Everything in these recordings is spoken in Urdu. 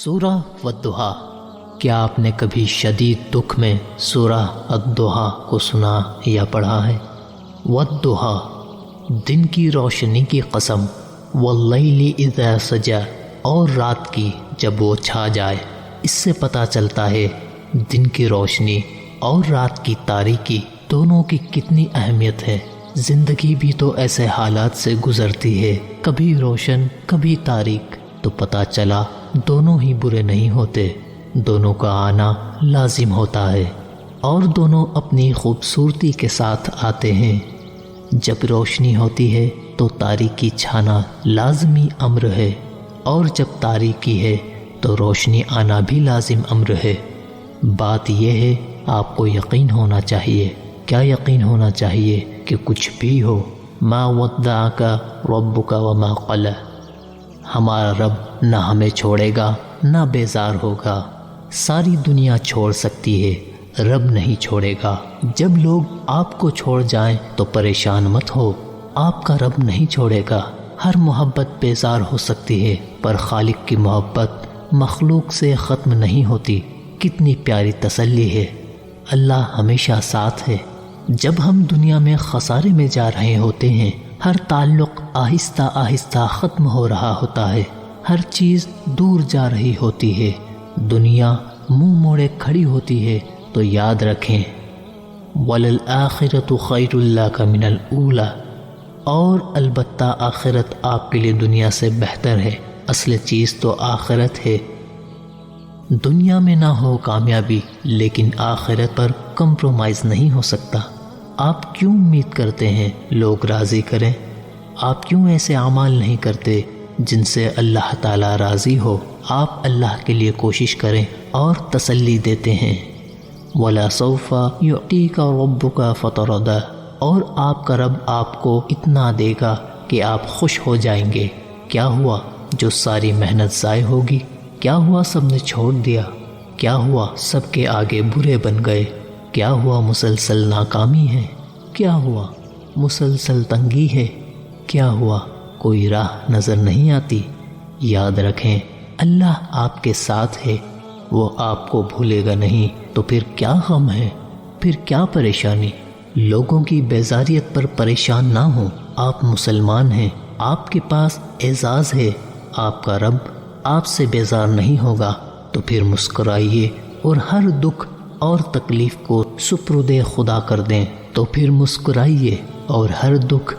سورہ والضحیٰ۔ کیا آپ نے کبھی شدید دکھ میں سورہ الضحیٰ کو سنا یا پڑھا ہے؟ والضحیٰ، دن کی روشنی کی قسم، واللیل اذا سجا، اور رات کی جب وہ چھا جائے۔ اس سے پتہ چلتا ہے دن کی روشنی اور رات کی تاریکی دونوں کی کتنی اہمیت ہے۔ زندگی بھی تو ایسے حالات سے گزرتی ہے، کبھی روشن کبھی تاریک، تو پتہ چلا دونوں ہی برے نہیں ہوتے، دونوں کا آنا لازم ہوتا ہے اور دونوں اپنی خوبصورتی کے ساتھ آتے ہیں۔ جب روشنی ہوتی ہے تو تاریکی چھانا لازمی امر ہے، اور جب تاریکی ہے تو روشنی آنا بھی لازم امر ہے۔ بات یہ ہے آپ کو یقین ہونا چاہیے۔ کیا یقین ہونا چاہیے؟ کہ کچھ بھی ہو، ما ودعک ربک وما قلی، ہمارا رب نہ ہمیں چھوڑے گا نہ بیزار ہوگا۔ ساری دنیا چھوڑ سکتی ہے، رب نہیں چھوڑے گا۔ جب لوگ آپ کو چھوڑ جائیں تو پریشان مت ہو، آپ کا رب نہیں چھوڑے گا۔ ہر محبت بیزار ہو سکتی ہے، پر خالق کی محبت مخلوق سے ختم نہیں ہوتی۔ کتنی پیاری تسلی ہے، اللہ ہمیشہ ساتھ ہے۔ جب ہم دنیا میں خسارے میں جا رہے ہوتے ہیں، ہر تعلق آہستہ آہستہ ختم ہو رہا ہوتا ہے، ہر چیز دور جا رہی ہوتی ہے، دنیا منہ موڑے کھڑی ہوتی ہے، تو یاد رکھیں وَلَلْآخِرَةُ خَيْرٌ لَكَ مِنَ الْأُولَى، اور البتہ آخرت آپ کے لیے دنیا سے بہتر ہے۔ اصل چیز تو آخرت ہے۔ دنیا میں نہ ہو کامیابی، لیکن آخرت پر کمپرومائز نہیں ہو سکتا۔ آپ کیوں امید کرتے ہیں لوگ راضی کریں؟ آپ کیوں ایسے اعمال نہیں کرتے جن سے اللہ تعالیٰ راضی ہو؟ آپ اللہ کے لیے کوشش کریں اور تسلی دیتے ہیں وَلَسَوْفَ يُعْطِيكَ رَبُّكَ فَتَرْضَىٰ، اور آپ کا رب آپ کو اتنا دے گا کہ آپ خوش ہو جائیں گے۔ کیا ہوا جو ساری محنت ضائع ہوگی؟ کیا ہوا سب نے چھوڑ دیا؟ کیا ہوا سب کے آگے برے بن گئے؟ کیا ہوا مسلسل ناکامی ہے؟ کیا ہوا مسلسل تنگی ہے؟ کیا ہوا کوئی راہ نظر نہیں آتی؟ یاد رکھیں اللہ آپ کے ساتھ ہے، وہ آپ کو بھولے گا نہیں۔ تو پھر کیا غم ہے؟ پھر کیا پریشانی؟ لوگوں کی بیزاریت پر پریشان نہ ہوں۔ آپ مسلمان ہیں، آپ کے پاس اعزاز ہے، آپ کا رب آپ سے بیزار نہیں ہوگا۔ تو پھر مسکرائیے اور ہر دکھ اور تکلیف کو سپرد خدا کر دیں۔ تو پھر مسکرائیے اور ہر دکھ،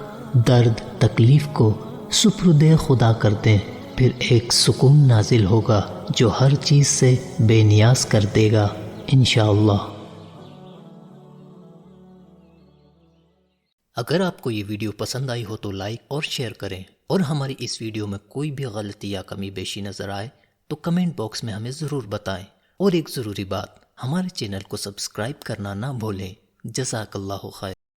درد، تکلیف کو سپرد خدا کر دیں۔ پھر ایک سکون نازل ہوگا جو ہر چیز سے بے نیاز کر دے گا انشاءاللہ۔ اگر آپ کو یہ ویڈیو پسند آئی ہو تو لائک اور شیئر کریں، اور ہماری اس ویڈیو میں کوئی بھی غلطی یا کمی بیشی نظر آئے تو کمنٹ باکس میں ہمیں ضرور بتائیں۔ اور ایک ضروری بات، ہمارے چینل کو سبسکرائب کرنا نہ بھولیں۔ جزاک اللہ خیر۔